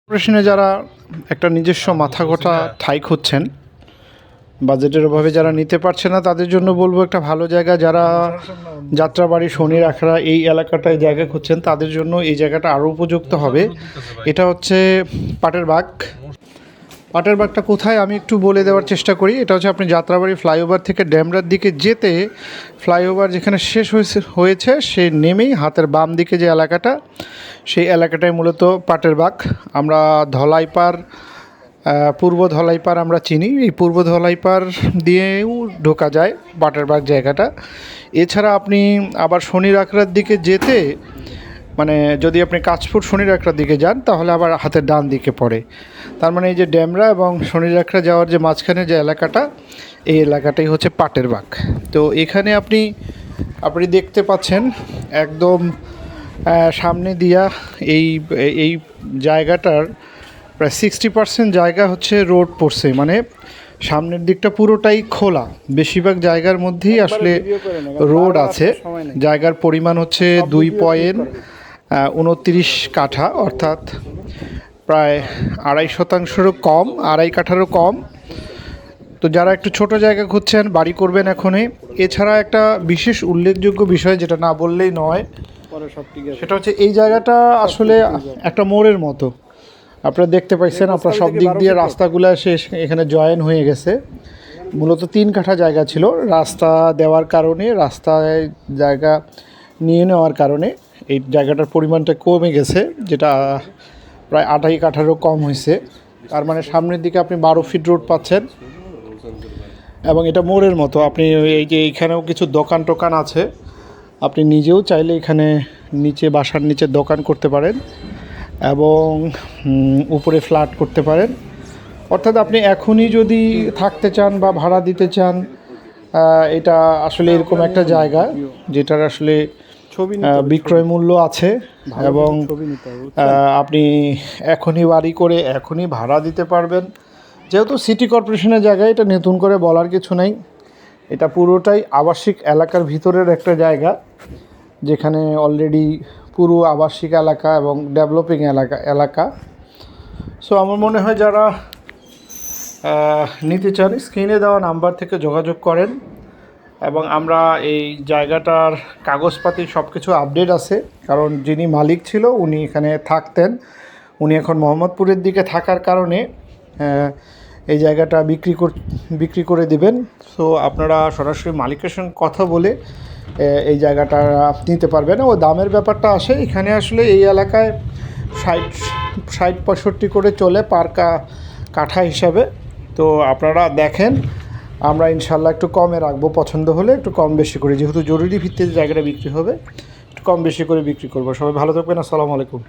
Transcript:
কর্পোরেশনে যারা একটা নিজস্ব মাথা গোটা ঠাঁই খুঁজছেন, বাজেটের অভাবে যারা নিতে পারছে না, তাদের জন্য বলবো একটা ভালো জায়গা। যারা যাত্রাবাড়ি, শনির আখড়া এই এলাকাটায় জায়গা খুঁজছেন, তাদের জন্য এই জায়গাটা আরও উপযুক্ত হবে। এটা হচ্ছে পাটের বাগ। পাটের বাগটা কোথায় আমি একটু বলে দেওয়ার চেষ্টা করি। এটা হচ্ছে আপনি যাত্রাবাড়ি ফ্লাইওভার থেকে ড্যামরার দিকে যেতে, ফ্লাইওভার যেখানে শেষ হয়েছে সে নেমেই হাতের বাম দিকে যে এলাকাটা, সেই এলাকাটাই মূলত পাটের বাগ। আমরা ধলাইপাড়, পূর্ব ধলাইপাড় আমরা চিনি। এই পূর্ব ধলাইপাড় দিয়েও ঢোকা যায় পাটের বাগ জায়গাটা। এছাড়া আপনি আবার শনির আখড়ার দিকে যেতে, মানে যদি আপনি কাঁচপুর শনির আখড়ার দিকে যান, তাহলে আবার হাতের ডান দিকে পড়ে। তার মানে এই যে ড্যামরা এবং শনির আখড়া যাওয়ার যে মাঝখানে যে এলাকাটা, এই এলাকাটাই হচ্ছে পাটের বাগ। তো এখানে আপনি দেখতে পাচ্ছেন একদম সামনে দিয়া এই এই জায়গাটার প্রায় 60% জায়গা হচ্ছে রোড পড়ছে, মানে সামনের দিকটা পুরোটাই খোলা। বেশিরভাগ জায়গার মধ্যেই আসলে রোড আছে। জায়গার পরিমাণ হচ্ছে 2.29 কাঠা, অর্থাৎ প্রায় 2.5 শতাংশেরও কম, 2.5 কাঠারও কম। তো যারা একটু ছোট জায়গা খুঁজছেন, বাড়ি করবেন এখনই। এছাড়া একটা বিশেষ উল্লেখযোগ্য বিষয় যেটা না বললেই নয়, সেটা হচ্ছে এই জায়গাটা আসলে একটা মোড়ের মতো। আপনারা দেখতে পাইছেন, আপনার সব দিক দিয়ে রাস্তাগুলো এসে এখানে জয়েন হয়ে গেছে। মূলত 3 কাঠা জায়গা ছিল, রাস্তা দেওয়ার কারণে, রাস্তায় জায়গা নিয়ে নেওয়ার কারণে এই জায়গাটার পরিমাণটা কমে গেছে, যেটা প্রায় 2.5 কাঠারও কম হয়েছে। তার মানে সামনের দিকে আপনি 12 ফিট রোড পাচ্ছেন এবং এটা মোড়ের মতো। আপনি এই যে এইখানেও কিছু দোকান টোকান আছে, আপনি নিজেও চাইলে এখানে নিচে, বাসার নিচে দোকান করতে পারেন এবং উপরে ফ্ল্যাট করতে পারেন। অর্থাৎ আপনি এখনই যদি থাকতে চান বা ভাড়া দিতে চান, এটা আসলে এরকম একটা জায়গা যেটার আসলে বিক্রয় মূল্য আছে এবং আপনি এখনই বাড়ি করে এখনই ভাড়া দিতে পারবেন। যেহেতু সিটি কর্পোরেশনের জায়গা, এটা নতুন করে বলার কিছু নেই। এটা পুরোটাই আবাসিক এলাকার ভিতরের একটা জায়গা, যেখানে অলরেডি পুরো আবাসিক এলাকা এবং ডেভেলপিং এলাকা। সো আমার মনে হয় যারা নিতে চান, স্ক্রিনে দেওয়া নাম্বার থেকে যোগাযোগ করেন। এবং আমরা এই জায়গাটার কাগজপাতি সব কিছু আপডেট আছে, কারণ যিনি মালিক ছিল উনি এখানে থাকতেন। উনি এখন মোহাম্মদপুরের দিকে থাকার কারণে এই জায়গাটা বিক্রি করে দিবেন। সো আপনারা সরাসরি মালিকের সঙ্গে কথা বলে এই জায়গাটা নিতে পারবেন। ও দামের ব্যাপারটা আসে এখানে, আসলে এই এলাকায় 60-65 করে চলে পার কাঠা হিসাবে। তো আপনারা দেখেন, আমরা ইনশাল্লাহ একটু কমে রাখবো, পছন্দ হলে একটু কম বেশি করে, যেহেতু জরুরি ভিত্তিতে জায়গাটা বিক্রি হবে, একটু কম বেশি করে বিক্রি করবো। সবাই ভালো থাকবেন, আসসালামু আলাইকুম।